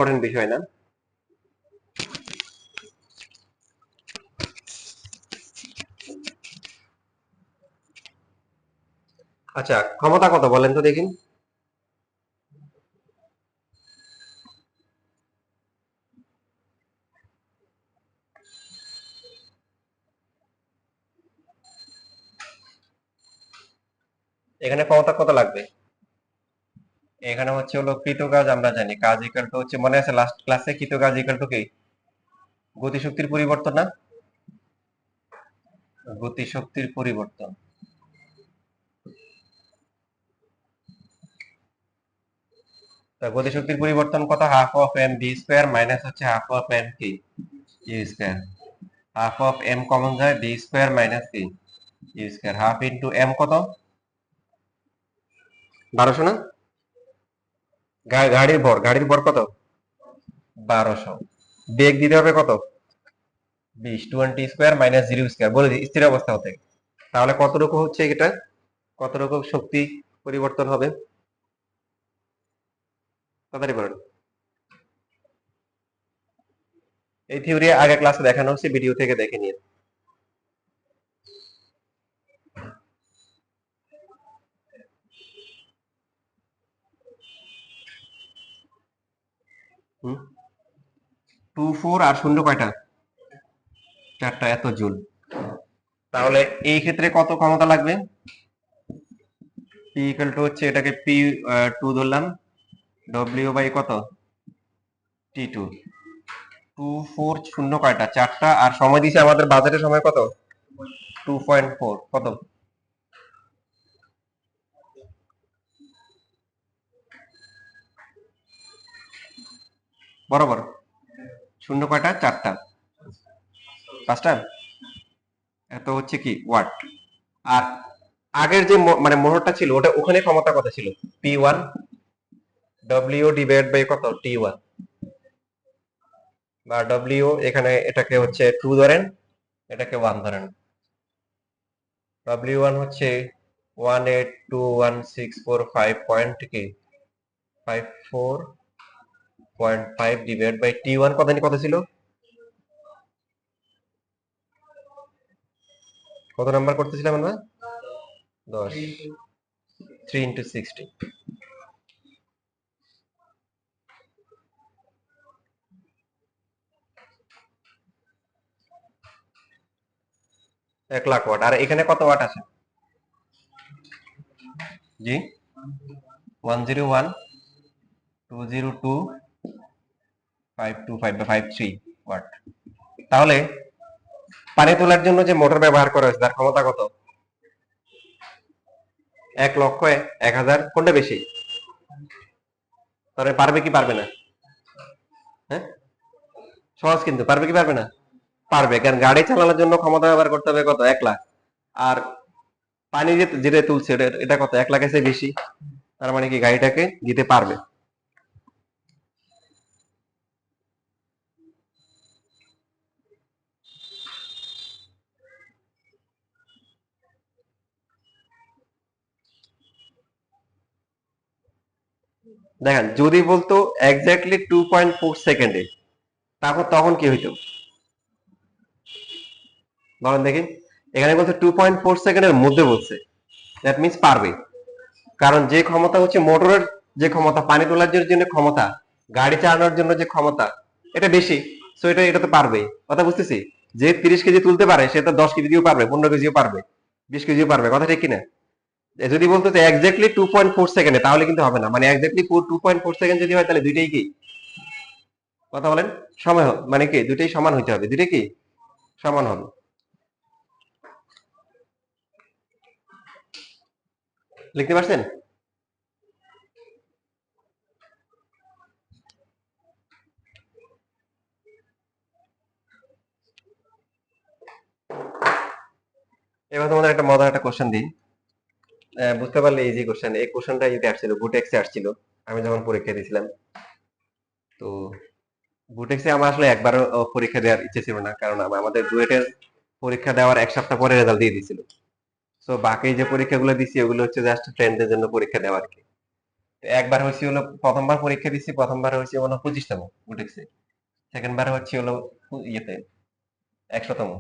Important বিষয় না। আচ্ছা, ক্ষমতা কত বলেন তো দেখি। এখানে ক্ষমতা কত লাগবে? এখানে হচ্ছে হলো কৃতকাজ, আমরা জানি কাজ ইকুয়াল টু হচ্ছে, মনে আছে লাস্ট ক্লাসে কৃতকাজ ইকুয়াল টু কি? গতিশক্তির পরিবর্তন না? গতিশক্তির পরিবর্তন। তা গতিশক্তির পরিবর্তন কত? Half of M V square minus হচ্ছে হাফ অফ এম কি U square. Half of M common যায়, ভি স্কোয়ার মাইনাস কি U square. Half into M কত? 1200 না? গাড়ির ভর কত? 1200। বেগ দিতে হবে কত? 20, 20 স্কোয়ার মাইনাস 0 স্কোয়ার, বলে দিই স্থির অবস্থা হতে। তাহলে কতটুকু হচ্ছে এটা, কতটুকু শক্তি পরিবর্তন হবে? তাড়াতাড়ি বলেন। এই থিওরি আগে ক্লাসে দেখানো হচ্ছে, ভিডিও থেকে দেখে নিন। হুম, 24 আর শূন্য কয়টা? 4টা, এত জুল। তাহলে এই ক্ষেত্রে কত ক্ষমতা লাগবে? পি ইকুয়াল টু হচ্ছে, এটাকে পি 2 ধরলাম, ডব্লিউ বাই কত? টি টু। 24 শূন্য কয়টা? 4টা, আর সময় দিছে আমাদের বাজেটের সময় কত? 2.4 কত? বরাবর শূন্য কয়টা? 4টা, 5টা, এত হচ্ছে কি ওয়াট। আর আগের যে মানে মোটরটা ছিল, ওটা ওখানে ক্ষমতা কত ছিল? P one, W divide by কত? টি ওয়ান, বা ডব্লিউ এখানে এটাকে হচ্ছে 2 ধরেন, এটাকে 1 ধরেন। ডব্লিউ ওয়ান হচ্ছে 1821645 পয়েন্ট কি 54.5 ডিভাইড বাই টি ওয়ান কত ছিল? কত নাম্বার করতেছিলাম আমরা? 10। 3 ইন্টু 60, 1 লাখ ওয়াট। আর এখানে কত ওয়াট আছে? জি, 101, 202, 525 বা 53 ওয়াট। তাহলে পানি তোলার জন্য যে মোটর ব্যবহার করা হয়েছে তার ক্ষমতা কত? 1 লক্ষ, 1000, কোনটা বেশি? তাহলে পারবে কি পারবে না? হ্যাঁ, সহজ কিন্তু, পারবে কি পারবে না? পারবে, কারণ গাড়ি চালানোর জন্য ক্ষমতা ব্যবহার করতে হবে কত? 1 লাখ। আর পানি যেটা তুলছে এটা কত? 1 লাখের চেয়ে বেশি। তার মানে কি গাড়িটাকে দিতে পারবে। দেখেন, যদি বলতো এক্স্যাক্টলি 2.4 সেকেন্ডে, তখন তখন কি হইতো বলেন দেখি। এখানে বলছে 2.4 সেকেন্ডের মধ্যে বলছে, দ্যাট মিনস পারবে। কারণ যে ক্ষমতা হচ্ছে মোটরের, যে ক্ষমতা পানি তোলার জন্য ক্ষমতা, গাড়ি চালানোর জন্য যে ক্ষমতা, এটা বেশি। সো এটা তো পারবে, কথা বুঝতেছি। যে 30 কেজি তুলতে পারে সে তো 10 কেজিও পারবে, 15 কেজিও পারবে, 20 কেজিও পারবে, কথা ঠিক কিনা? যদি বলতো যে এক্স্যাক্টলি 2.4 সেকেন্ডে, তাহলে কিন্তু হবে না। মানে এক্স্যাক্টলি 2.4 সেকেন্ড যদি হয়, তাহলে দুইটাই কি, কথা বলেন, সময় মানে কি দুইটাই সমান হইতে হবে, দুইটাই কি সমান হবে। লিখতে পারছেন? এবার তোমাদের একটা মজার একটা কোশ্চেন দিই, বুঝতে পারলে ইজি কোশ্চেন। এই কোশ্চেনটা যদি আসছিল বুটেক্সে আসছিল, আমি যখন পরীক্ষা দিয়েছিলাম। তো বুটেক্সে আমার আসলে একবারও পরীক্ষা দেওয়ার ইচ্ছে ছিল না, কারণ আমাদের বুয়েটের পরীক্ষা দেওয়ার 1 সপ্তাহ পরে রেজাল্ট দিয়ে দিছিল। তো বাকি যে পরীক্ষাগুলো দিছি ওগুলো হচ্ছে জাস্ট ফ্রেন্ডদের জন্য পরীক্ষা দেওয়া আর কি। একবার হচ্ছে হলো প্রথমবার পরীক্ষা দিচ্ছি, প্রথমবার হচ্ছে হলো 25তম উঠেছে, সেকেন্ড বার হচ্ছে হলো ইয়েতে 100তম।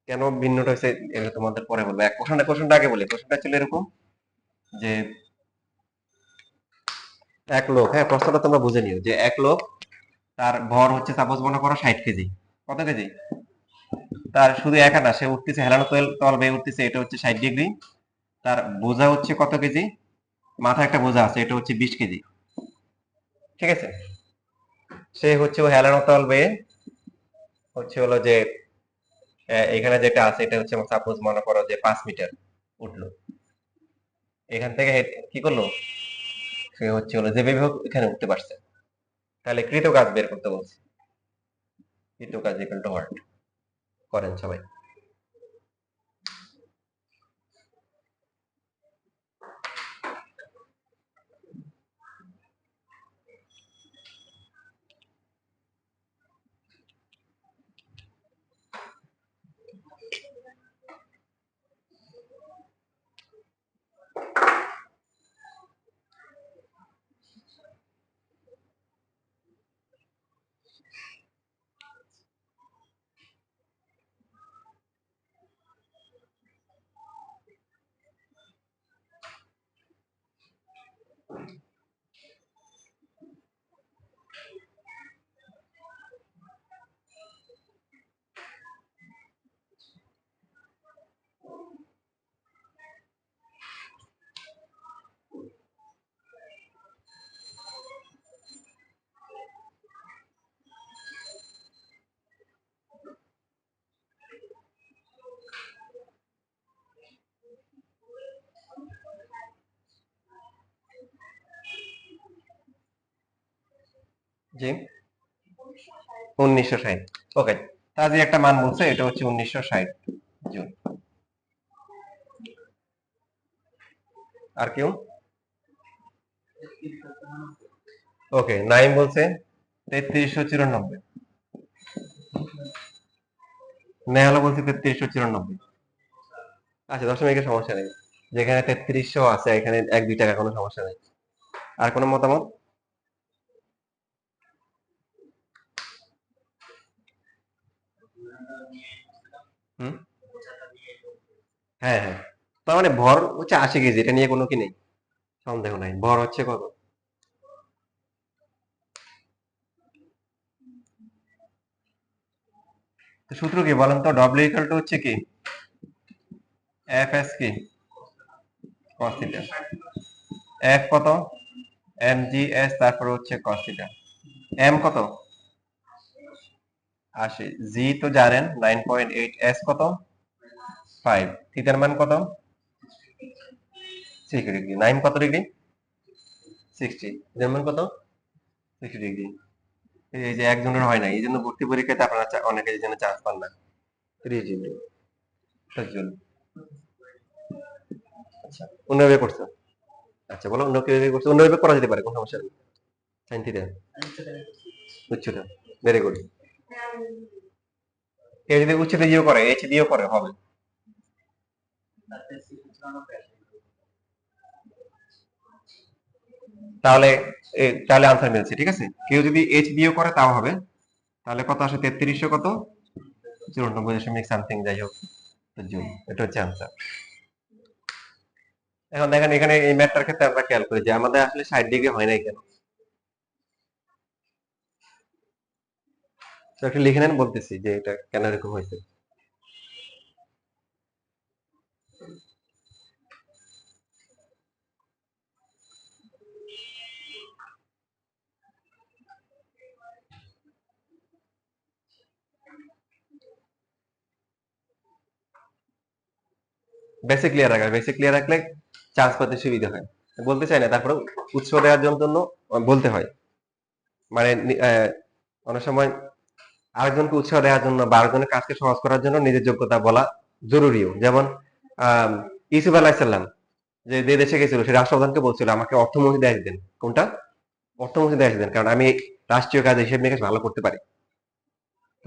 কেন ভিন্নটা হয়েছে এটা তোমাদের পরে বলবো। এক কোশ্চেনটা আগে বলি। কোশ্চেনটা ছিল এরকম যে এক লোক, হ্যাঁ প্রশ্নটা তোমরা বুঝে নিও, যে এক লোক তার ভর হচ্ছে সাপোজ মনে করো 60 কেজি। কত কেজি? তার শুধু একা না, সে উঠতেছে হেলানো তল বেয়ে উঠতেছে, এটা হচ্ছে 60 ডিগ্রি। তার বোঝা হচ্ছে কত কেজি? মাথায় একটা বোঝা আছে, এটা হচ্ছে 20 কেজি। ঠিক আছে, সে হচ্ছে ও হেলানো তল বেয়ে হচ্ছে হলো যে এখানে যেটা আছে এটা হচ্ছে সাপোজ মনে করো যে 5 মিটার উঠলো। এখান থেকে কি করলো? সে হচ্ছে হলো যে হোক এখানে উঠতে পারছে। তাহলে কৃত কাজ বের করতে বলছে। কৃত কাজ ইকুয়াল টু হোয়াট? করেন সবাই। জি, 1960। ওকে, তা যে একটা মান বলছে এটা হচ্ছে 1960 জুন। আর কেউ? ওকে, নাইম বলছে 3394। নেহালো বলছে 3394। আচ্ছা, দশমিকের সমস্যা নেই, যেখানে 3300 আছে এখানে 1-2 টাকা কোনো সমস্যা নেই। আর কোনো মতামত? হুম, হ্যাঁ হ্যাঁ, তার মানে ভর হচ্ছে 80 কেজি, এটা নিয়ে কোনো কি নেই, সন্দেহ নাই। ভর হচ্ছে কত? তো সূত্র কি বলেন তো? ডব্লিউ ইকুয়াল টু হচ্ছে কি এফ এস কি কস থিটা। এফ কত? এম জি এস, তারপর হচ্ছে কস থিটা। এম কত? 80। জি তো জানেন 9.8। এস কত? 5। থিটার মান কত? 6 ডিগ্রি। 9 কত ডিগ্রি? 60। থিটার মান কত? 60 ডিগ্রি। এই যে একজনের হয় না, এই জন্য ভর্তি পরীক্ষাতে আপনারা অনেকে এই জন্য চান্স পান না। 30 ডিগ্রি জুল। আচ্ছা, অন্যভাবে করছো? আচ্ছা বলো, অন্য কিভাবে করছো? অন্যভাবে করা যেতে পারে, কোনো সমস্যা নেই। সাইন থিটা, উচ্চতা। Very good. কেউ যদি উচ্চতা দিয়েও করে, এইচ দিয়েও করে হবে। তাহলে তাহলে আনসার মিলছে, ঠিক আছে। কেউ যদি এইচ দিয়েও করে তাও হবে। তাহলে কত আসে? 3300 কত 94.সামথিং, যাই হোক, জুল। এটা হচ্ছে আনসার। এখন দেখেন এখানে এই ম্যাথটার ক্ষেত্রে আমরা খেয়াল করি যে আমাদের আসলে 60 ডিগ্রি হয় নাই কেন। তো একটা লিখে নেন, বলতেছি যে এটা কেন এরকম হয়েছে। বেসিক ক্লিয়ার রাখা, বেসিক ক্লিয়ার রাখলে চান্স পাতে সুবিধা হয়। বলতে চাই না, তারপরে উৎস দেওয়ার জন্য বলতে হয়। মানে অনেক সময় আরেকজনকে উৎসাহ দেওয়ার জন্য বা আরেকজনের কাজকে সহজ করার জন্য নিজের যোগ্যতা বলা জরুরিও। যেমন ইউসুফ আলাহিসাল্লাম যে দেশে গেছিল, সে রাষ্ট্রপ্রধানকে বলছিল আমাকে অর্থমন্ত্রী দেশ দেন। কোনটা? অর্থমন্ত্রী দেশ দেন, কারণ আমি রাষ্ট্রীয় কাজে হিসেব নিকেশ ভালো করতে পারি।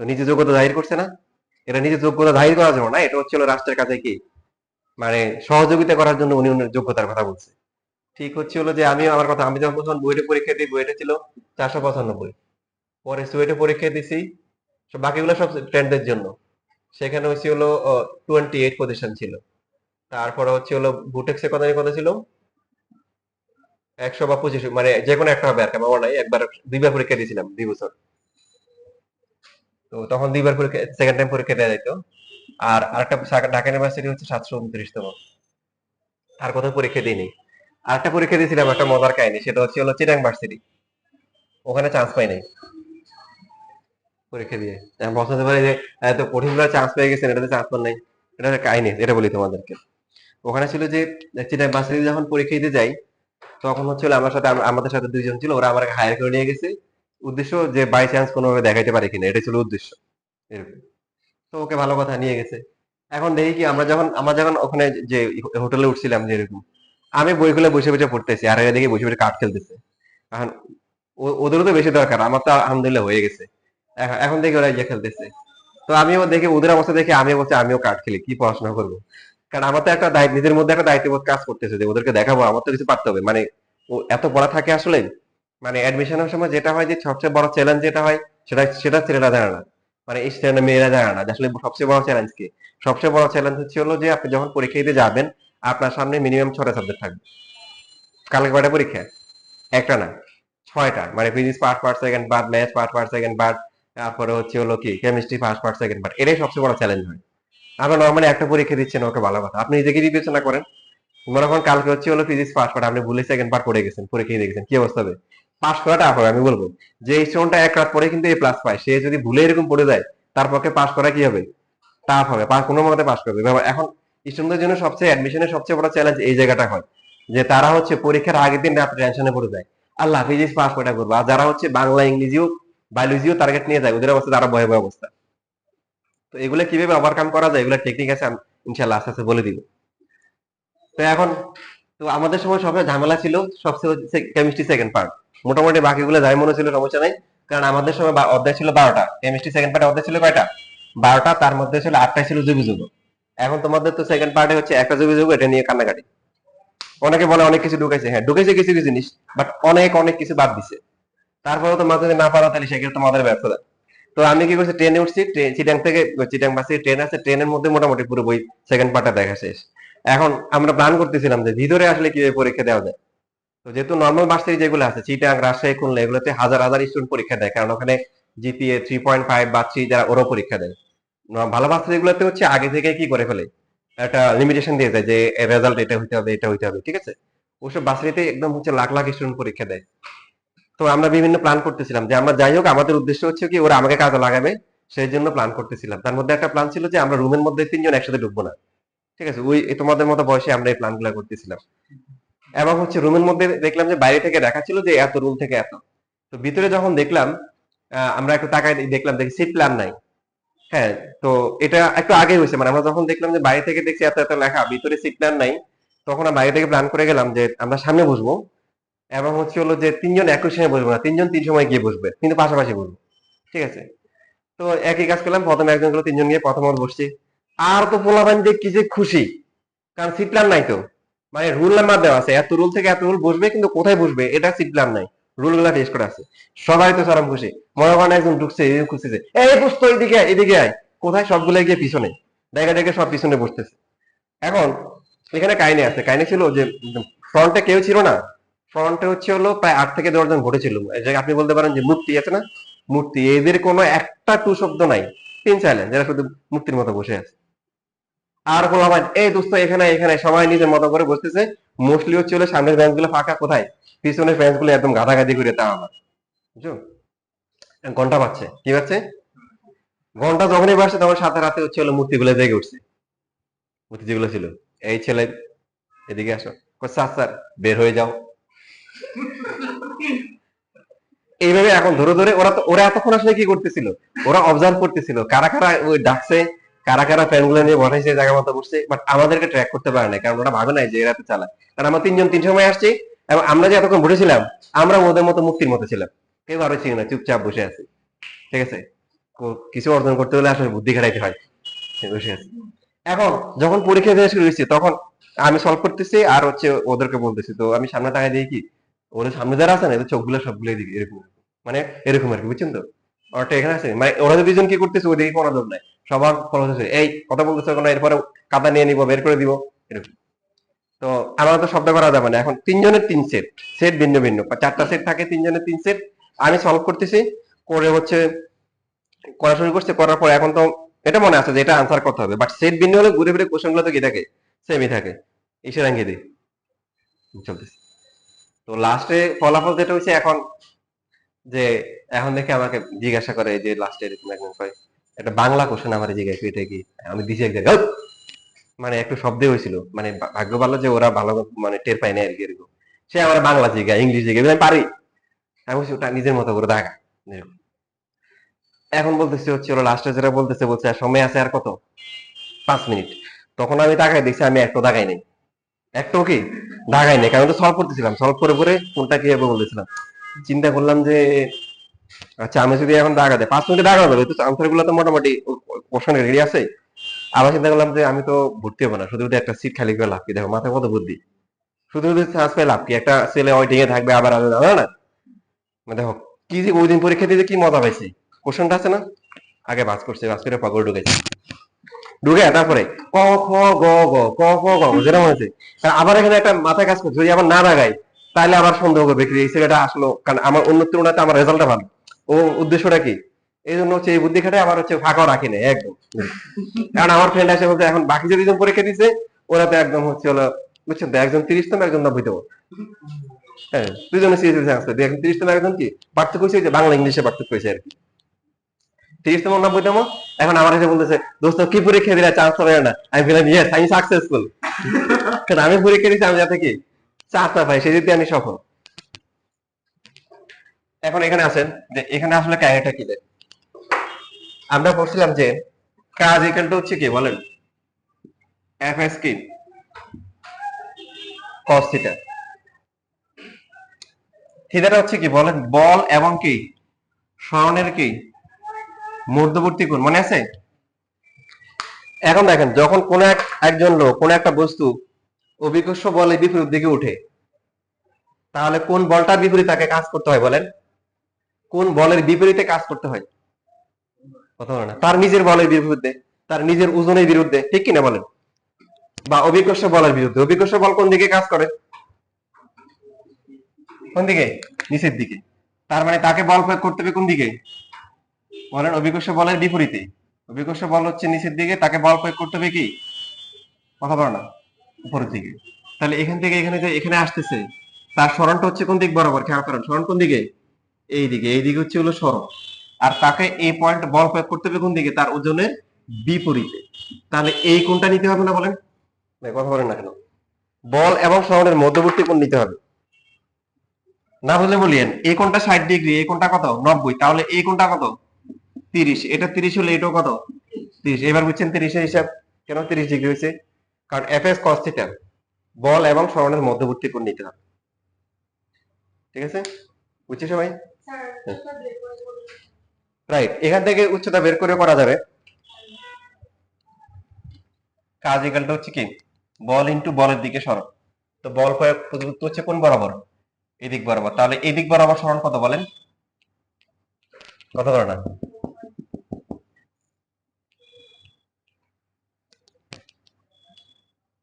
তো নিজের যোগ্যতা জাহির করছে না? এটা নিজের যোগ্যতা জাহির করার জন্য না, এটা হচ্ছিল রাষ্ট্রের কাছে কি মানে সহযোগিতা করার জন্য উনি যোগ্যতার কথা বলছে। ঠিক হচ্ছে হলো যে আমার কথা, আমি যখন প্রথম বুয়েটে পরীক্ষা দিই, বুয়েটে ছিল 495, পরে সুয়েটে পরীক্ষা দিছি, বাকিগুলো সব ট্রেন্ডের জন্য, সেখানে হচ্ছে হলো 28 পজিশন ছিল। তারপরে হচ্ছে হলো বুটেক্সে কত কত ছিল, 100 বা 25, মানে যে কোনো একটা হবে আর কি, আমার মনে নাই, একবার 2বার পরীক্ষা দিয়েছিলাম 2 বছর। তো তখন 2বার পরীক্ষা, সেকেন্ড টাইম পরীক্ষা দেওয়া যেত। আর আরেকটা ঢাকা ইউনিভার্সিটি হচ্ছে 729তম, আর কোথাও পরীক্ষা দিইনি। আরেকটা পরীক্ষা দিয়েছিলাম, একটা মজার কাহিনী, সেটা হচ্ছে হলো চিটাং ভার্সিটি, ওখানে চান্স পাই নাই পরীক্ষা দিয়ে। আমি বলতে পারি যে এত কঠিন ভাবে চান্স পেয়ে গেছেন, এটাতে চান্স পান নাই, এটা একটা কাহিনী, এটা বলি তোমাদেরকে। ওখানে ছিল যে চিটাং ভার্সিটি যখন পরীক্ষা দিতে যাই, তখন হচ্ছে হলো আমার সাথে আমাদের সাথে 2 জন ছিল, ওরা আমাকে হায়ার করে নিয়ে গেছে, উদ্দেশ্য যে বাই চান্স কোনোভাবে দেখাইতে পারে কিনা, এটা ছিল উদ্দেশ্য এরকম। তো ওকে ভালো কথা নিয়ে গেছে। এখন দেখি কি, আমরা যখন ওখানে যে হোটেলে উঠছিলাম, যেরকম আমি বইগুলো বসে বসে পড়তেছি, আর এরা দেখি বসে বসে কাঠ খেলতেছে। এখন ওদেরও তো বেশি দরকার, আমার তো আলহামদুলিল্লাহ হয়ে গেছে। এখন দেখি ওরা ইয়ে খেলতেছে। তো আমিও দেখি ওদের অবস্থা দেখে আমিও বলছি আমিও কাঠ খেলি, কি পড়াশোনা করবো। কারণ আমার তো একটা দায়িত্ব, নিজের মধ্যে একটা দায়িত্ববোধ কাজ করতেছে যে ওদেরকে দেখাবো, আমার তো কিছু পারতে হবে, মানে ও এত পড়া থাকে আসলে। মানে অ্যাডমিশনের সময় যেটা হয় যে সবচেয়ে বড় চ্যালেঞ্জ যেটা হয়, সেটা সেটা ছেলেরা জানে না, মানে এই ছেলেরা মেয়েরা জানে না যে আসলে সবচেয়ে বড় চ্যালেঞ্জ কি। সবচেয়ে বড় চ্যালেঞ্জ হচ্ছে হলো যে আপনি যখন পরীক্ষা দিতে যাবেন, আপনার সামনে মিনিমাম 6টা সাবজেক্ট থাকবে। কালকে কয়টা পরীক্ষা? একটা না, 6টা, মানে physics first part second part, math first part second part, তারপরে হচ্ছে হলো কি chemistry first part second part, এটাই সবচেয়ে বড় চ্যালেঞ্জ হয়। আমরা নর্মালি একটা পরীক্ষা দিচ্ছেন, ওকে ভালো কথা, আপনি নিজেকে বিবেচনা করেন। মনে করেন কালকে হচ্ছে হলো ফিজিক্স ফার্স্ট পার্ট, আপনি ভুলে সেকেন্ড পার্ট পড়ে গেছেন, পরীক্ষা দিয়ে গেছেন, কি অবস্থা হবে? পাস করাটা হবে, আমি বলবো যে এই স্টুডেন্টটা এক রাত পরে কিন্তু A+ পায়, সে যদি ভুলে এরকম পড়ে যায়, তার পক্ষে পাস করা কি হবে? টাফ হবে, কোনো মতে পাস করবে। এখন স্টুডেন্টদের জন্য সবচেয়ে অ্যাডমিশনের সবচেয়ে বড় চ্যালেঞ্জ এই জায়গাটা হয়, যে তারা হচ্ছে পরীক্ষার আগের দিন রাত টেনশনে পড়ে যায়, আল্লাহ ফিজিক্স পাস কয়টা করবো। আর যারা হচ্ছে বাংলা ইংরেজিও বায়োলজিও টার্গেট নিয়ে যায়, ওদের অবস্থা তারা ভয় ভয় অবস্থা। তো এগুলো কিভাবে ওভারকাম করা যায়, এগুলো টেকনিক আছে, আমি ইনশাল্লাহ আস্তে আস্তে বলে দিব। তো এখন, তো আমাদের সময় সবচেয়ে ঝামেলা ছিল সবচেয়ে হচ্ছে কেমিস্ট্রি সেকেন্ড পার্ট। মোটামুটি বাকিগুলো যাই মনে ছিল সমস্যা নাই, কারণ আমাদের সময় অধ্যায় ছিল 12টা, কেমিস্ট্রি সেকেন্ড পার্টে অধ্যায় ছিল কয়টা? 12টা, তার মধ্যে ছিল 8টাই ছিল জৈব যৌগ। এখন তোমাদের তো সেকেন্ড পার্টে হচ্ছে একটা জৈব যৌগ, এটা নিয়ে কান্নাকাটি। অনেকে বলে অনেক কিছু ঢুকাইছে, হ্যাঁ ঢুকাইছে কিছু কিছু জিনিস, বাট অনেক অনেক কিছু বাদ দিছে। তারপরেও তোমার যদি না পারো, তাহলে সেক্ষেত্রে তোমাদের ব্যর্থতা। তো আমি কি করছি, ট্রেনে উঠছি, চিটাং থেকে, চিটাং বাসে ট্রেন আছে, ট্রেনের মধ্যে মোটামুটি পুরো বই সেকেন্ড পার্টটা দেখা শেষ। এখন আমরা প্ল্যান করতেছিলাম যে ভিতরে আসলে কিভাবে পরীক্ষা দেওয়া যায়। তো যেহেতু নর্মাল ভার্সিটি যেগুলো আছে, চিটাং, রাজশাহী, খুলনা, এগুলোতে হাজার হাজার স্টুডেন্ট পরীক্ষা দেয়, কারণ ওখানে জিপিএ 3.5 বা 3 যারা, ওরাও পরীক্ষা দেয়। ভালো ভার্সিটি গুলোতে হচ্ছে আগে থেকে কি করে ফেলে, একটা লিমিটেশন দিয়ে যায় যে রেজাল্ট এটা হইতে হবে, এটা হইতে হবে, ঠিক আছে। ওসব ভার্সিটিতে একদম হচ্ছে লাখ লাখ স্টুডেন্ট পরীক্ষা দেয়। তো আমরা বিভিন্ন প্ল্যান করতেছিলাম যে আমরা যাই হোক, আমাদের উদ্দেশ্য হচ্ছে কি ওরা আমাকে কাজে লাগাবে, সেই জন্য প্ল্যান করতেছিলাম। তার মধ্যে একটা প্ল্যান ছিল যে আমরা রুমের মধ্যে 3 জন একসাথে ঢুকবো না, ঠিক আছে। ওই তোমাদের মতো বয়সে আমরা এই প্ল্যান গুলা করতেছিলাম। এবং হচ্ছে রুমের মধ্যে দেখলাম যে বাইরে থেকে দেখাচ্ছিল যে এত, রুম থেকে এত। তো ভিতরে যখন দেখলাম, আমরা একটু তাকাই দেখলাম, দেখি সিট প্ল্যান নাই। হ্যাঁ, তো এটা একটু আগে হয়েছে, মানে আমরা যখন দেখলাম যে বাইরে থেকে দেখছি এত এত লেখা, ভিতরে সিট প্ল্যান নাই, তখন আমরা বাইরে থেকে প্ল্যান করে গেলাম যে আমরা সামনে বসবো, এবং হচ্ছে হলো যে 3 জন একই সময় বসবো না, 3 জন 3 সময় গিয়ে বসবে, কিন্তু পাশাপাশি বসবো, ঠিক আছে। তো একই কাজ করলাম, প্রথমে একজন গেলো, 3 জন গিয়ে প্রথম বসছি। আর তো পোলাপান যে কি যে খুশি, কারণ সিট প্ল্যান নাই তো, মানে রুল নাম্বার দেওয়া আছে, এত রুল থেকে এত রুল বসবে, কিন্তু কোথায় বসবে এটা সিট প্ল্যান নাই, রুল গুলা টেস্ট করা আছে। সবাই তো চরম খুশি। মনে করেন একজন ঢুকছে, এই খুশিছে, এই বসতো এদিকে আয়, এদিকে আয়, কোথায় সবগুলো গিয়ে পিছনে, দেখা দেখে সব পিছনে বসতেছে। এখন এখানে কাহিনী আছে, কাহিনী ছিল যে ফ্রন্টে কেউ ছিল না। ফ্রন্টে হচ্ছে হলো প্রায় 8 থেকে 10 জন ঘটেছিল, এই যে আপনি বলতে পারেন যে মূর্তি আছে না, মূর্তি, এদের কোনো একটা টু শব্দ নাই, তিন চাইলেন, যারা শুধু মূর্তির মতো বসে আছে। আর বলা হয় এই দোস্ত এখানে এখানে, সবাই নিজের মতো করে বসতেছে। মোস্টলি হচ্ছে হলো সামনের বেঞ্চ গুলো ফাঁকা, কোথায় পিছনের বেঞ্চ গুলো একদম গাদাগাদি করে, তা আমার বুঝছো। ঘন্টা বাজছে, কি বাজছে, ঘন্টা যখনই বাজছে, তখন সাথে রাতে হচ্ছে হলো মূর্তি গুলো জেগে উঠছে, মূর্তি যেগুলো ছিল। এই ছেলে এদিকে আসো, স্যার স্যার বের হয়ে যাও, এইভাবে এখন ধরে ধরে ওরা এতক্ষণ আসলে কি করতেছিল, ওরা অবজার্ভ করতেছিল কারা কারা ওই ডাকছে, কারা কারা ফ্যান গুলো নিয়ে বসাইছে, জায়গা মতো বসছে, বাট আমাদেরকে ট্র্যাক করতে পারে না, কারণ ওরা ভাবে নাই যে এরা তো চালায়। কারণ আমরা 3 জন 3 সময় আসছি, এবং আমরা যে এতক্ষণ বসেছিলাম, আমরা ওদের মতো মূর্তির মতো ছিলাম, কেউ আরো ছিল না, চুপচাপ বসে আছে, ঠিক আছে। কিছু অর্জন করতে হলে আসলে বুদ্ধি খাটাইতে হয়, বসে আছে। এখন যখন পরীক্ষা দেওয়া শুরু হয়েছে তখন আমি সলভ করতেছি আর হচ্ছে ওদেরকে বলতেছি, তো আমি সামনে তাকায় দেখি কি ওদের সামনে যারা আছে না এদের চোখগুলো সবগুলো দিকে এরকম মানে এরকম আর কি, বুঝছেন তো? ওটা এখানে আছে মানে ওরা দুজন কি করতেছে ওদিকে কোনো নজর নাই, সবার ফলো হচ্ছে এই কথা বলতেছে কোনো, এরপরে কাদা নিয়ে নিব বের করে দিব এরকম। তো আমার তো শব্দ করা যাবে না, এখন তিনজনের তিন সেট, সেট ভিন্ন ভিন্ন, চারটা সেট থাকে, তিনজনের তিন সেট। আমি সলভ করতেছি করে হচ্ছে করা শুরু করছে, করার পর এখন তো এটা মনে আছে যে এটা আনসার করতে হবে, বাট সেট ভিন্ন হলে ঘুরে ফিরে কোশ্চেন গুলো তো কি থাকে, সেমই থাকে, ঈশ্বর আঙ্গি দিই চলতেছে। তো লাস্টে ফলাফল যেটা হচ্ছে এখন, যে এখন দেখে আমাকে জিজ্ঞাসা করে যে লাস্টে এরকম একজন কয় একটা বাংলা কোশ্চেন আমার জিজ্ঞাসা এটা কি, আমি দিছি এক জায়গায় মানে একটু শব্দে হয়েছিল, মানে ভাগ্য ভালো যে ওরা ভালো মানে টের পায় না আর কি এরকম। সে আমার বাংলা জিজ্ঞাসা ইংলিশ জিজ্ঞাসা আমি পারি, আমি বলছি ওটা নিজের মতো করে দেখা এরকম। এখন বলতেছে হচ্ছে ওরা লাস্টে যেটা বলতেছে বলছে আর সময় আছে আর কত 5 মিনিট। তখন আমি তাকাই দেখছি আমি একটু দাগাই নাই, একটু কি দাগাই নাই, কারণ তো সলভ করতেছিলাম, সলভ করে করে কোনটা কি হবে বলতেছিলাম। চিন্তা করলাম যে আচ্ছা আমি যদি এখন দাগা দেয় 5 মিনিটে দাগা যাবে তো আনসার গুলো তো মোটামুটি কোশ্চেন রেডি আছে। আবার চিন্তা করলাম যে আমি তো ভর্তি হবো না, শুধু শুধু একটা সিট খালি করে লাভ কি, দেখো মাথায় কত বুদ্ধি, শুধু শুধু চান্স পেয়ে লাভ কি, একটা ছেলে ওয়েটিং এ থাকবে আবার আসবে না না। মানে দেখো কি যে ওই দিন পরীক্ষা দিতে কি মজা পাইছি, কোশ্চেনটা আছে না আগে বাজ করছে, বাজ করে পকেটে ঢুকেছে, ঢুকে তারপরে ক খ গ গ ক খ গ ঘ যেরকম হয়েছে। আবার এখানে একটা মাথায় কাজ করছে, যদি আবার না লাগাই তাহলে আবার সন্দেহ করবে কি এই ছেলেটা আসলো, কারণ আমার অন্য তুলনাতে আমার রেজাল্টটা ভালো, ও উদ্দেশ্যটা কি, এই জন্য হচ্ছে এই বুদ্ধি খাটে আবার হচ্ছে ফাঁকাও রাখি না একদম। কারণ আমার ফ্রেন্ড এসে বলছে এখন বাকি যদি জন পরীক্ষা দিচ্ছে ওরা তো একদম হচ্ছে হলো, বুঝছেন তো, একজন 30তম একজন 90তম, হ্যাঁ দুজনে সিরিয়াসলি চান্স পাবে, একজন 30তম একজন কি পার্থক্য হয়েছে যে বাংলা ইংলিশে পার্থক্য হয়েছে আর কি, 30তম 90তম। এখন আমার কাছে বলতেছে দোস্ত কি পরীক্ষা দিলে চান্স হবে না, আমি বললাম ইয়েস আমি সাকসেসফুল, কারণ আমি পরীক্ষা দিচ্ছি আমি যাতে কি চান্স না পাই সেদিকে আমি সফল। এখন এখানে আছেন যে এখানে আসলে ক্যারেক্টার কি দেয়, আমরা বলছিলাম যে কাজ ইকুয়াল হচ্ছে কি বলেন, এফ এস কি কস থিটা, থিটাটা হচ্ছে কি বলেন বল এবং কি স্মরণের কি মধ্যবর্তী কোণ, মনে আছে? এখন দেখেন যখন কোন একজন লোক কোন একটা বস্তু অভিকর্ষ বলে বিপরীত দিকে উঠে, তাহলে কোন বলটার বিপরীতে তাকে কাজ করতে হয় বলেন, কোন বলের বিপরীতে কাজ করতে হয়, কথা বলে না, তার নিজের বলের বিরুদ্ধে, তার নিজের ওজনের বিরুদ্ধে, ঠিক কিনা বলেন, বা অভিকর্ষ বলের বিরুদ্ধে, অভিকর্ষ বল কোন দিকে কাজ করে, কোন দিকে, নিচের দিকে, তার মানে তাকে বল প্রয়োগ করতে হবে কোন দিকে বলেন, অভিকর্ষ বলের বিপরীতে, অভিকর্ষ বল হচ্ছে নিচের দিকে, তাকে বল প্রয়োগ করতে হবে কি, কথা বলো না, উপরের দিকে। তাহলে এখান থেকে এখানে যে এখানে আসতেছে তার সরণটা হচ্ছে কোন দিক বরাবর, খেয়াল করেন সরণ কোন দিকে, এই দিকে, এই দিকে হচ্ছে হলো সরণ, আর তাকে এই পয়েন্ট বল প্রয়োগ করতে হবে কোন দিকে, তার ওজনের বিপরীতে। তাহলে এই কোণটা নিতে হবে না বলেন, কথা বলেন না কেন, বল এবং সরণের মধ্যবর্তী কোণ নিতে হবে, না বুঝলে বলিয়েন এই কোণটা 60 ডিগ্রি, এই কোণটা কত 90, তাহলে এই কোণটা কত 30, এটা 30 হলে এটাও কত 30, এবার বুঝছেন 30 এর হিসাব কেন 30 ডিগ্রি হয়েছে, কারণ এফ এস কস থিটা বল এবং সরণের মধ্যবর্তী কোণ নিতে হবে, ঠিক আছে বুঝছি সবাই, রাইট। এখান থেকে উচ্চতা বের করে করা যাবে, কাজ ইকালটা হচ্ছে কি বল ইন্টু বলের দিকে সরণ, তো বল প্রয়োগ প্রযুক্ত হচ্ছে কোন বরাবর, এদিক বরাবর, তাহলে এদিক বরাবর সরণ কত বলেন, কত বলে না,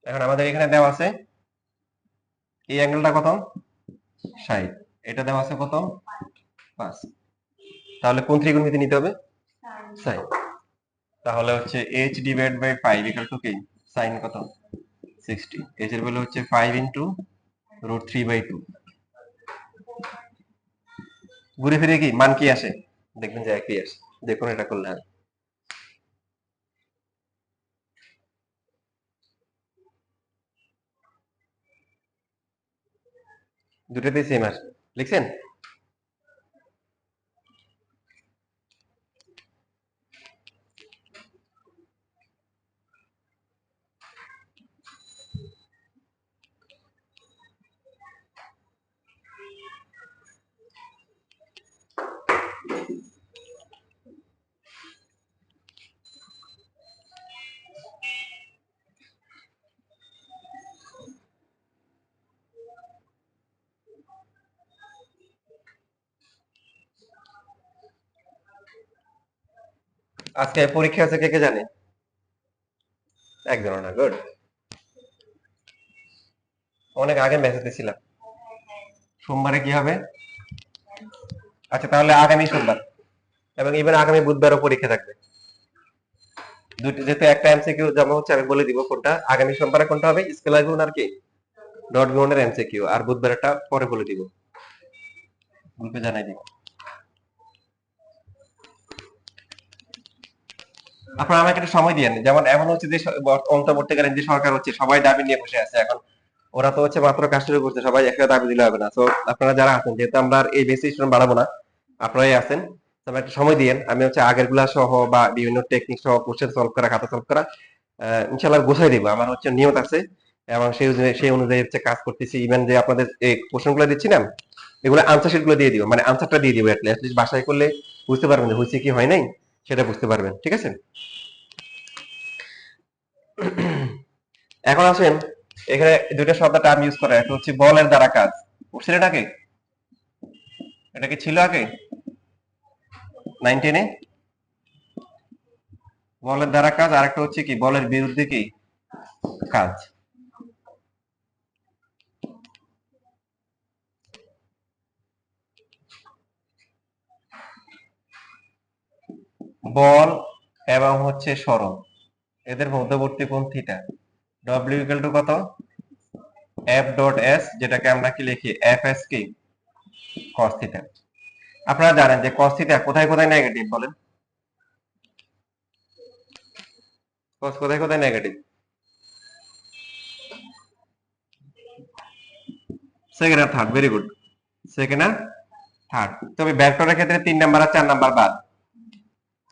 এখন আমাদের এখানে দেওয়া আছে এই অ্যাঙ্গেলটা কত 60, এটা দেওয়া আছে কত 5, তাহলে কোন ত্রিকোণমিতি নিতে হবে সাইন, তাহলে হচ্ছে h divide by 5 equal to কি সাইন কত 60, h এর ভ্যালু হচ্ছে 5 ইনটু √3/2, ঘুরে ফিরে কি মান কি আসে, দেখবেন যে একই আসে, দেখুন এটা করলে হয়। দুটোতেই সেম আসে, লিখছেন? আজকে পরীক্ষা আছে, কে কে জানে? একজন না, গুড। অনেক আগে মেসেজ দিছিলাম। সোমবারে কি হবে? আচ্ছা, তাহলে আগামী সোমবার এবং ইভেন আগামী বুধবারও পরীক্ষা থাকবে। দুটি, যেহেতু একটা এমসিকিউ জমা হচ্ছে, আমি বলে দিব কোনটা আগামী সোমবারে কোনটা হবে, স্কেলার গুণ আর কি ডট গুণের এমসিকিউ, আর বুধবারটা পরে বলে দিব, গ্রুপে জানাই দিব। আপনারা আমাকে একটু সময় দিয়েন। যেমন এমন হচ্ছে যে অন্তর্বর্তীকালীন যে সরকার হচ্ছে, সবাই দাবি নিয়ে বসে আছে এখন। ওরা তো হচ্ছে মাত্র কাজ শুরু করছে, সবাই একটা দাবি দিলে হবে না। তো আপনারা যারা আছেন, যেহেতু আমরা আর এই বেসি স্টুডেন্ট বাড়াবো না, আপনারাই আছেন, তো আমাকে একটু সময় দিয়েন। আমি হচ্ছে আগের গুলা সহ বা বিভিন্ন টেকনিক সহ কোশ্চেন সলভ করা, খাতা সলভ করা ইনশাল্লাহ গোছাই দিব। আমার হচ্ছে নিয়ত আছে এবং সেই অনুযায়ী হচ্ছে কাজ করতেছি। ইভেন যে আপনাদের এই কোশ্চেন গুলো দিচ্ছি না, এগুলো আনসার শিট গুলো দিয়ে দিব, মানে আনসারটা দিয়ে দিব। অ্যাটলিস্ট বাসায় করলে বুঝতে পারবেন যে হয়েছে কি হয় নাই, সেটা বুঝতে পারবেন। ঠিক আছে, এখন আসেন, এখানে দুইটা শব্দ টার্ম ইউজ করা, একটা হচ্ছে বলের দ্বারা কাজ। বুঝছেন এটাকে? এটা কি ছিল আগে 9-10-এ? বলের দ্বারা কাজ, আর একটা হচ্ছে কি বলের বিরুদ্ধে কি কাজ। বল এবং হচ্ছে সরণ, এদের মধ্যবর্তী কোণ থিটা। ডব্লিউ ইকুয়াল টু কত? এফ ডট এস, যেটাকে আমরা কি লিখি এফ এস কি কস থিটা। আপনারা জানেন যে কস থিটা কোথায় কোথায় নেগেটিভ, বলেন? কস কোথায় কোথায় নেগেটিভ? সেকেন্ড আর থার্ড, ভেরি গুড। সেকেন্ড আর থার্ড। তবে ভেক্টরের ক্ষেত্রে 3 নাম্বার আর 4 নাম্বার বাদ।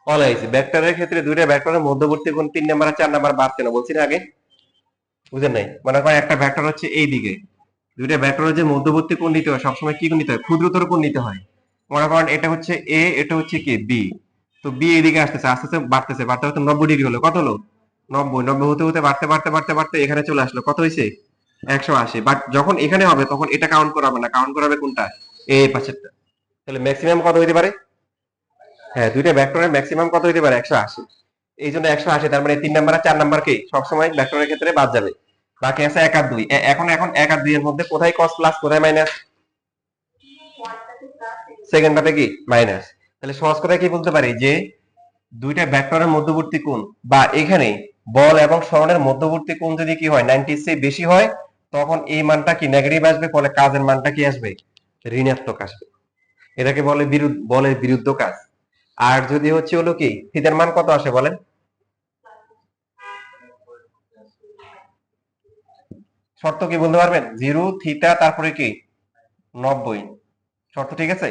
অলওয়েজ ভেক্টরের ক্ষেত্রে দুইটা ভেক্টরের মধ্যবর্তী কোণ 3 নাম্বার আর 4 নাম্বার বাদ কেন বলছি না আগে? বুঝেন নাই? মনে করেন একটা ভেক্টর হচ্ছে এই দিকে, দুইটা ভেক্টরের যে মধ্যবর্তী কোণ নিতে হয় সবসময় কি কোণ নিতে হয়? ক্ষুদ্রতর কোণ নিতে হয়। মনে করেন এটা হচ্ছে এ, এটা হচ্ছে কি বি। তো বি এদিকে আসতেছে, আস্তে আস্তে বাড়তেছে, বাড়তে বাড়তে 90 ডিগ্রি হলো। কত হলো? 90। 90 হতে হতে বাড়তে বাড়তে বাড়তে বাড়তে এখানে চলে আসলো, কত হয়েছে? 180। বাট যখন এখানে হবে তখন এটা কাউন্ট করা হবে না, কাউন্ট করা হবে কোনটা? এ পাশেরটা। তাহলে ম্যাক্সিমাম কত হইতে পারে? হ্যাঁ, দুইটা ভেক্টরের ম্যাক্সিমাম কত হইতে পারে? 180। এই জন্য 180, তার মানে 3 নাম্বার আর 4 নাম্বার কি সবসময় ভেক্টরের ক্ষেত্রে বাদ যাবে। বাকি আছে 1 আর 2। এখন এখন 1 আর 2 এর মধ্যে কোথায় cos প্লাস, কোথায় মাইনাস? সেকেন্ডটাতে কি মাইনাস। তাহলে সহজ কথায় কি বলতে পারি যে দুইটা ভেক্টরের মধ্যবর্তী কোণ, বা এখানে বল এবং সরণের মধ্যবর্তী কোণ যদি কি হয় 90 এর চেয়ে বেশি হয়, তখন এই মানটা কি নেগেটিভ আসবে, ফলে কাজের মানটা কি আসবে? ঋণাত্মক আসবে। এটাকে বলে বলের বিরুদ্ধ কাজ। আর যদি হচ্ছে হলো কি থিটার মান কত আসে বলেন? শর্ত কি বলতে পারবেন? 0 থিটা তারপরে কি 90। শর্ত ঠিক আছে?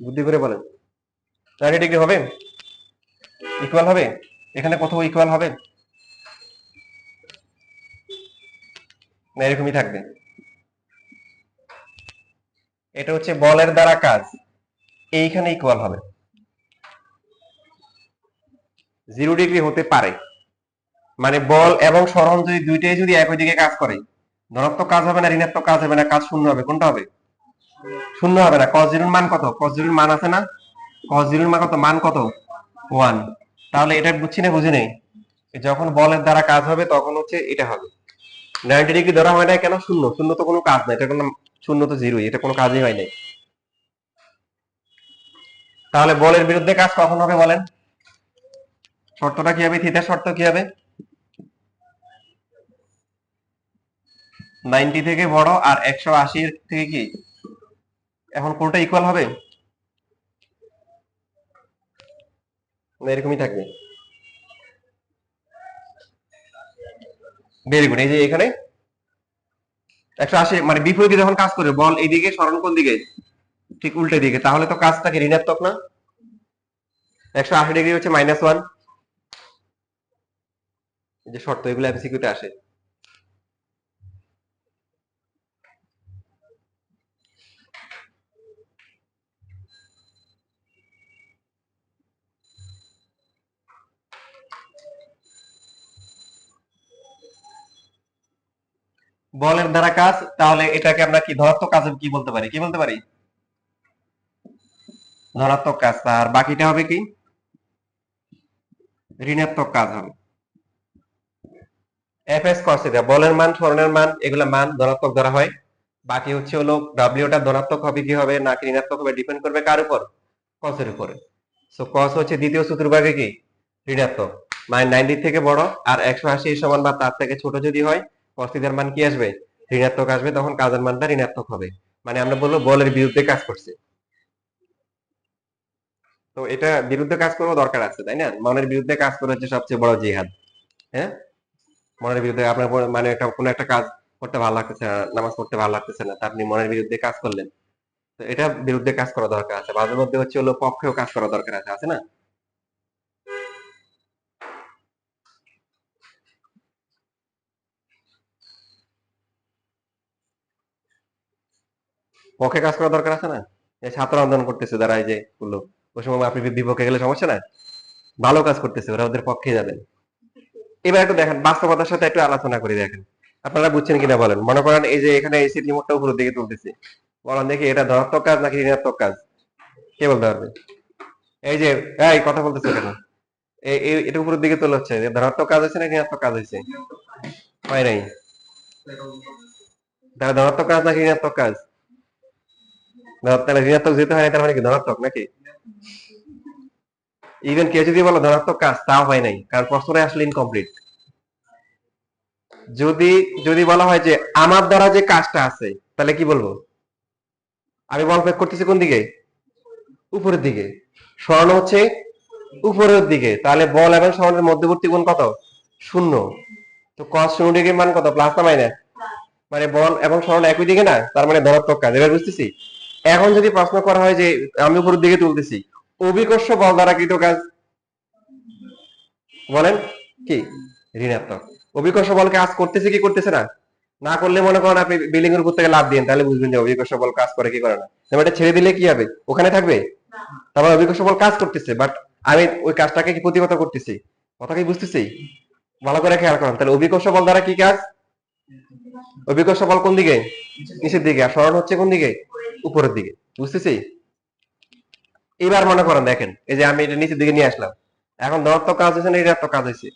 বুদ্ধি করে বলেন। 90 ডিগ্রি হবে, ইকুয়াল হবে, এখানে কোথাও ইকুয়াল হবে না, এরকমই থাকবে। এটা হচ্ছে বলের দ্বারা কাজ, এইখানে ইকুয়াল হবে। 0 ডিগ্রি হতে পারে, মানে বল এবং সরণ যদি দুইটাই যদি একই দিকে কাজ করে, ধনাত্মক কাজ হবে না, ঋণাত্মক কাজ হবে না, কাজ শূন্য হবে। কোনটা হবে? শূন্য হবে না। cos 0 এর মান কত? cos 0 এর মান আছে না? cos 0 এর মান কত? মান কত? 1। তাহলে এটা বুঝছি না, বুঝি নেই? যখন বলের দ্বারা কাজ হবে তখন হচ্ছে এটা হবে। 90 ডিগ্রি ধরা হয় না কেন? শূন্য, শূন্য তো কোনো কাজ নাই, এটা কোনো শূন্য তো জিরোই, এটা কোনো কাজই হয় নাই। তাহলে বলের বিরুদ্ধে কাজ কখন হবে বলেন? শর্তটা কি হবে? থিটার শর্ত কি হবে? 90 থেকে বড় আর 180 এর থেকে কি, এখন কোনটা ইকুয়াল হবে না, এরকমই থাকবে। Very good. এই যে এখানে 180 মানে বিপরীতে যখন কাজ করে, বল এইদিকে, সরণ কোন দিকে? ঠিক উল্টে দিকে, তাহলে তো কাজটা কি ঋণাত্মক না? 180 ডিগ্রি হচ্ছে -1। এই যে শর্ত, এগুলো এমসিকিউতে আসে। বলের দ্বারা কাজ, তাহলে এটাকে আমরা কি ধনাত্মক কাজ কি বলতে পারি? কি বলতে পারি? ধনাত্মক কাজ। আর বাকিটা হবে কি? ঋণাত্মক কাজ হবে। এফএস cos থিটা, বলের মান সরণের মান এগুলা মান ধনাত্মক ধরা হয়। বাকি হচ্ছে হলো ডব্লিউটা ধনাত্মক হবে কি হবে নাকি ঋণাত্মক হবে ডিপেন্ড করবে কার উপর, cos এর উপরে। সো cos হচ্ছে দ্বিতীয় চতুর্ভাগে কি ঋণাত্মক, মানে 90 থেকে বড় আর 180 এর সমান বা তার থেকে ছোট যদি হয় cos থিটার মান কি আসবে, ঋণাত্মক আসবে, তখন কাজের মানটা ঋণাত্মক হবে। মানে আমরা বলবো বলের বিরুদ্ধে কাজ করছে। তো এটা বিরুদ্ধে কাজ করার দরকার আছে, তাই না? মনের বিরুদ্ধে কাজ করা হচ্ছে সবচেয়ে বড় জিহাদ। হ্যাঁ, মনের বিরুদ্ধে আপনার মানে একটা কোনো একটা কাজ করতে ভালো লাগতেছে না, নামাজ পড়তে ভালো লাগতেছে না, তা আপনি মনের বিরুদ্ধে কাজ করলেন। তো এটা বিরুদ্ধে কাজ করা দরকার আছে, মাঝে মধ্যে হচ্ছে হলো পক্ষেও কাজ করা দরকার আছে, আছে না? পক্ষে কাজ করা দরকার আছে না? এই ছাত্র আন্দোলন করতেছে যারা, এই যে বললো ওই সময় আপনি বিপক্ষে গেলে সমস্যা না, ভালো কাজ করতেছে ওরা, ওদের পক্ষে যাবেন। এবার একটু দেখেন বাস্তবতার সাথে একটু আলোচনা করে দেখেন, আপনারা বুঝছেন কিনা বলেন। মনে করেন এই যে এখানে এসি রিমোটটা উপরের দিকে তুলতেছি, বলেন দেখি এটা ধনাত্মক কাজ নাকি ঋণাত্মক কাজ, কে বলতে পারবে? এই যে এই কথা বলতেছে কেন, এটা উপরের দিকে তোলা হচ্ছে, ধনাত্মক কাজ হয়েছে নাকি ঋণাত্মক কাজ হয়েছে? হয় নাই। তাহলে ধনাত্মক কাজ নাকি ঋণাত্মক কাজ? তাহলে ঋণাত্মক যেতে হয় না, তার মানে কি ধনাত্মক নাকি? ইভেন কেউ যদি বলো ধনাত্মক কাজ, তাও হয় নাই, কারণ প্রশ্নটা আসলে ইনকমপ্লিট। যদি যদি বলা হয় যে আমার দ্বারা যে কাজটা আছে, তাহলে কি বলবো? আমি বল প্রয়োগ করতেছি কোন দিকে? উপরের দিকে। সরানো হচ্ছে উপরের দিকে, তাহলে বল এবং সরণের মধ্যবর্তী কোণ কত? শূন্য। তো cos 0 ডিগ্রির মান কত, প্লাস না মাইনাস? মানে বল এবং সরণ একই দিকে না, তার মানে ধনাত্মক কাজ। এবার বুঝতেছি। এখন যদি প্রশ্ন করা হয় যে আমি উপরের দিকে তুলতেছি, অভিকর্ষ বল দ্বারা কৃত কাজ, বলেন কি? ঋণাত্মক। অভিকর্ষ বল কাজ করতেছে কি করতেছে না? না করলে মনে করেন আপনি বিল্ডিং এর উপর থেকে লাফ দিন, তাহলে বুঝবেন যে অভিকর্ষ বল কাজ করে কি করে না। তবে এটা ছেড়ে দিলে কি হবে, ওখানে থাকবে? তারপর অভিকর্ষ বল কাজ করতেছে, বাট আমি ওই কাজটাকে কি প্রতিহত করতেছি, কথা কি বুঝতেছি? ভালো করে খেয়াল করেন, তাহলে অভিকর্ষ বল দ্বারা কি কাজ? অভিকর্ষ বল কোন দিকে? নিচের দিকে। আর সরণ হচ্ছে কোন দিকে? উপরের দিকে। বুঝতেছি? এবার মনে করেন দেখেন, এই যে আমি এটা নিচের দিকে নিয়ে আসলাম, এখন ধনাত্মক কাজ হয়েছে না ঋণাত্মক কাজ হয়েছে?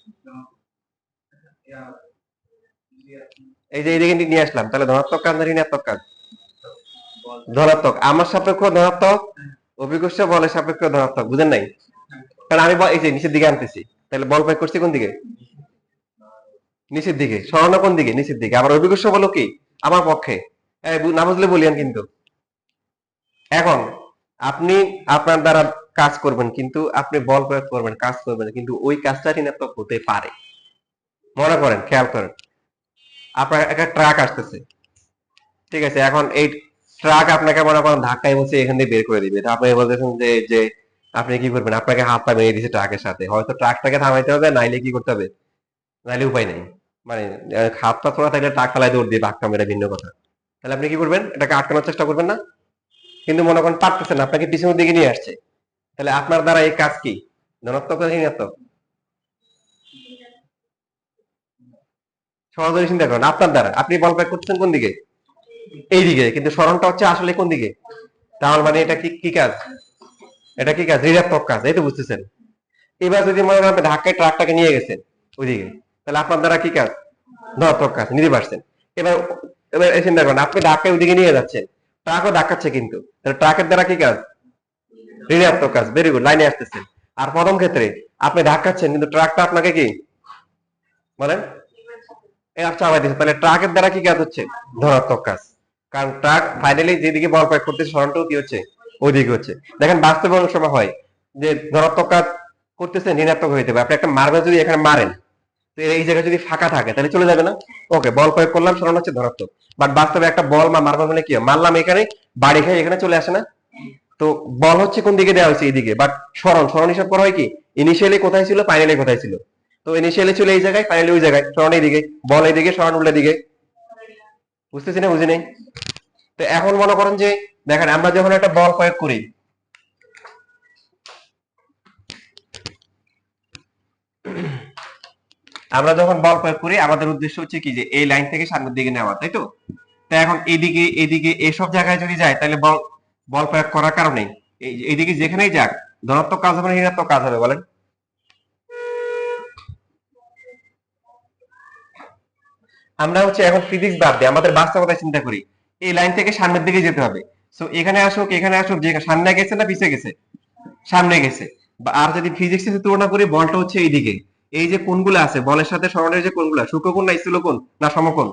এই যে এইদিকে নিয়ে আসলাম, তাহলে ধনাত্মক কাজ না ঋণাত্মক কাজ? ধনাত্মক। আমার সাপেক্ষ ধনাত্মক, অভিকর্ষ বলের সাপেক্ষ ধনাত্মক, বুঝেন নাই? কারণ আমি এই যে নিচের দিকে আনতেছি, তাহলে বল প্রয়োগ করছি কোন দিকে? নিচের দিকে। সরানো কোন দিকে? নিচের দিকে। আবার অভিকর্ষ বলো কি আমার পক্ষে। না বুঝলে বলিয়ান কিন্তু। এখন আপনি আপনার দ্বারা কাজ করবেন, কিন্তু আপনি বল প্রয়োগ করবেন, কাজ করবেন, কিন্তু ওই কাজটা ঋণাত্মক হতে পারে। মনে করেন, খেয়াল করেন, আপনার একটা ট্রাক আসতেছে, ঠিক আছে? এখন এই ট্রাক আপনাকে মনে করেন ধাক্কায় বসে এখান থেকে বের করে দিবে, তো আপনি বলতেছেন যে যে আপনি কি করবেন? আপনাকে হাত পা ভেঙে দিচ্ছে ট্রাকের সাথে, হয়তো ট্রাকটাকে থামাইতে হবে, নাইলে কি করতে হবে, নাইলে উপায় নেই। মানে হাত পা ছোড়া থাকলে ট্রাক ফেলায় দৌড় দিয়ে ধাক্কা মেরে ভিন্ন কথা। তাহলে আপনি কি করবেন? এটাকে আটকানোর চেষ্টা করবেন না? কিন্তু মনে করেন পারতেছেন না, আপনাকে পিছনের দিকে নিয়ে আসছে, তাহলে আপনার দ্বারা এই কাজ কি, ধনাত্মক না ঋণাত্মক? সরাসরি চিন্তা করেন, আপনার দ্বারা আপনি বল প্রয়োগ করতেছেন কোন দিকে? এই দিকে, কিন্তু সরণটা হচ্ছে আসলে কোন দিকে? তাহলে মানে এটা কি কি কাজ? এটা কি কাজ? ঋণাত্মক কাজ, এই তো বুঝতেছেন? এবার যদি মনে করেন আপনি ধাক্কায় ট্রাকটাকে নিয়ে গেছেন ওইদিকে, তাহলে আপনার দ্বারা কি কাজ? ধনাত্মক কাজ, নিতে পারছেন। এবার এবার চিন্তা করেন, আপনি ধাক্কায় ওইদিকে নিয়ে যাচ্ছেন, ট্রাকও ধাক্কাচ্ছে, কিন্তু তাহলে ট্রাকের দ্বারা কি কাজ? ঋণাত্মক কাজ। ভেরি গুড, লাইনে আসতেছেন। আর প্রথম ক্ষেত্রে আপনি ধাক্কাচ্ছেন, কিন্তু ট্রাকটা আপনাকে কি বলেন, চাপাই দিচ্ছে, তাহলে ট্রাকের দ্বারা কি কাজ হচ্ছে? ধনাত্মক কাজ। কারণ ট্রাক ফাইনালি যেদিকে বল প্রয়োগ করতেছে, সরণটাও কি হচ্ছে? ওইদিকে হচ্ছে। দেখেন বাস্তবে অনেক সময় হয় যে ধনাত্মক কাজ করতেছে, ঋণাত্মক হইতে পারে। আপনি একটা মার্বেল যদি এখানে মারেন, তো এই জায়গায় যদি ফাঁকা থাকে তাহলে চলে যাবে না? ওকে, বল প্রয়োগ করলাম, সরণ হচ্ছে ধনাত্মক। বাট বাস্তবে একটা বল বা মার্বেল মানে কি হয়? মারলাম এখানে, বাড়ি খেয়ে এখানে চলে আসে না? তো বল হচ্ছে কোন দিকে দেওয়া হয়েছে? এইদিকে। বাট সরণ সরণ হিসাব করা হয় কি, ইনিশিয়ালি কোথায় ছিল, ফাইনালি কোথায় ছিল? তো ইনিশিয়ালি ছিল এই জায়গায়, ফাইনালি ওই জায়গায়, সরণ এইদিকে, বল এইদিকে, সরণ উল্টা দিকে। বুঝতেছি না বুঝি নাই? তো এখন মনে করেন যে দেখেন, আমরা যখন একটা বল প্রয়োগ করি, আমরা যখন বল প্রয়োগ করি আমাদের উদ্দেশ্য হচ্ছে কি, যে এই লাইন থেকে সামনের দিকে নেওয়া, তাই তো? তো এখন এদিকে এদিকে এইসব জায়গায় যদি যায়, তাহলে বল বল প্রয়োগ করার কারণে এইদিকে যেখানেই যাক, ধনাত্মক কাজ হবে না ঋণাত্মক কাজ হবে, বলেন? আমরা হচ্ছে এখন ফিজিক্স বাদ দিয়ে আমাদের বাস্তবতা চিন্তা করি, এই লাইন থেকে সামনের দিকে যেতে হবে। সো এখানে আসুক, যে সামনে গেছে না পিছিয়ে গেছে, সামনে গেছে। আর যদি ফিজিক্স এর তুলনা করি, বলটা হচ্ছে এইদিকে, এই যে কোণগুলো আছে বলের সাথে সরণের যে কোণগুলো, সূক্ষ্মকোণ না স্থূলকোণ না সমকোণ?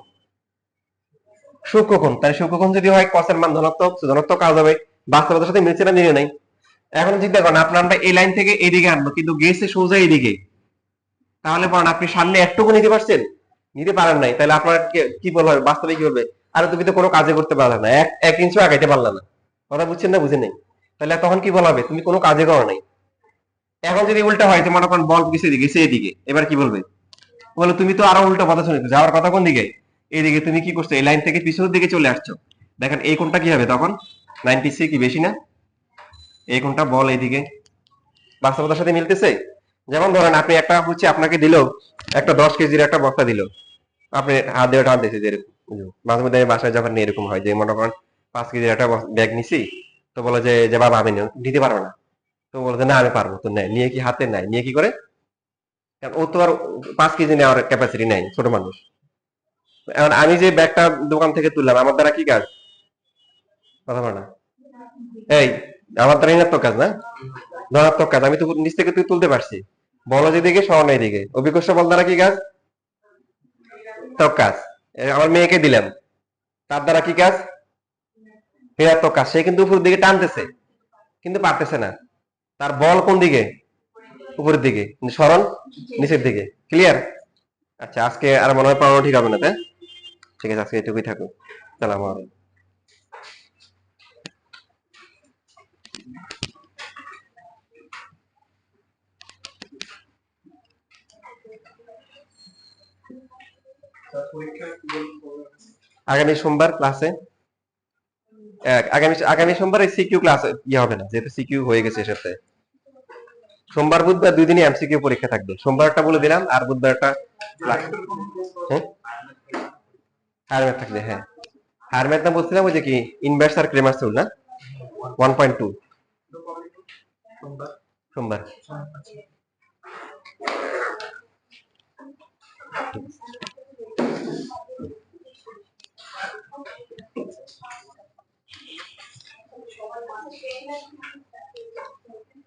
সূক্ষ্মকোণ। তাই সূক্ষ্মকোণ যদি হয় কসের মান ধনাত্মক, ধনাত্মক কাজ হবে। বাস্তবতার সাথে মিলছে না, মিলে নাই। এখন চিন্তা করেন, আমরা এই লাইন থেকে এইদিকে আনবো, কিন্তু গেছে সোজা এইদিকে। তাহলে বলেন আপনি সামনে একটুকু নিতে পারছেন? নিতে পারেন নাই। তাহলে আপনার কি বলবে, বাস্তবে কি বলবে? আরে তুমি তো কোনো কাজে করতে পারলে না, এক ইঞ্চও আগাইতে পারলে না। কথা বুঝছেন না বুঝেন নাই? তাহলে তখন কি বলা হবে? তুমি কোনো কাজে করো নাই। এখন যদি উল্টা হয়, যে মনে করেন বল গেছে এদিকে, গেছে এদিকে, এবার কি বলবে? বলে তুমি তো আরো উল্টো কথা শুনেছো, যাওয়ার কথা কোন দিকে? এইদিকে। তুমি কি করছো? এই লাইন থেকে পিছনের দিকে চলে আসছো। দেখেন এই কোণটা কি হবে তখন? 90 কি বেশি না? এই কোণটা বল এইদিকে। বাস্তবতার সাথে মিলতেছে। যেমন ধরেন আপনি একটা হচ্ছে, আপনাকে দিল একটা 10 কেজির একটা বস্তা দিল, আপনি হাত দিয়ে টান দিয়েছে, যে এরকম মাঝে মধ্যে বাসায় যখন এরকম হয়, যে মনে করেন 5 কেজির একটা ব্যাগ নিছি, তো বলে যে বাবা আমি নিতে পারবো না। তো বলে যে না আমি পারবো। তো নেয়, নিয়ে কি হাতে নেয়, নিয়ে কি করে? কারণ ও তো আর 5 কেজি নেওয়ার ক্যাপাসিটি নাই, ছোট মানুষ। এখন আমি যে ব্যাগটা দোকান থেকে তুললাম, আমার দ্বারা কি কাজ? কথা বলে না। এই, আমার দ্বারা ঋণাত্মক কাজ না, ধনাত্মক কাজ। আমি তো নিচ থেকে তুই তুলতে পারছি। বলো যেদিকে সরণ এইদিকে, অভিকর্ষ বল দ্বারা কি কাজ? ঋণাত্মক কাজ। আমার মেয়েকে দিলাম, তার দ্বারা কি কাজ? ঋণাত্মক কাজ। সে কিন্তু উপরের দিকে টানতেছে, কিন্তু পারতেছে না। তার বল কোন দিকে? উপরের দিকে, কিন্তু সরণ নিচের দিকে। ক্লিয়ার? আচ্ছা, আজকে আর মনে হয় পড়ানো ঠিক হবে না, তাই? ঠিক আছে, আজকে এটুকুই থাকুক। সালাম আলাইকুম। আগামী সোমবার ক্লাসে, আগামী আগামী সোমবার সিকিউ ক্লাস ইয়ে হবে না, যেহেতু সিকিউ হয়ে গেছে এ সপ্তাহে। সোমবার বুধবার 2 দিনই এমসিকিউ পরীক্ষা থাকবে। সোমবার একটা বলে দিলাম, আর বুধবার একটা ক্লাস। হ্যাঁ, হায়ার ম্যাথ থাকবে। হ্যাঁ, হায়ার ম্যাথ না বলছিলাম, ওই যে কি ইনভার্স আর ক্রেমার রুল না, 1.2 সোমবার।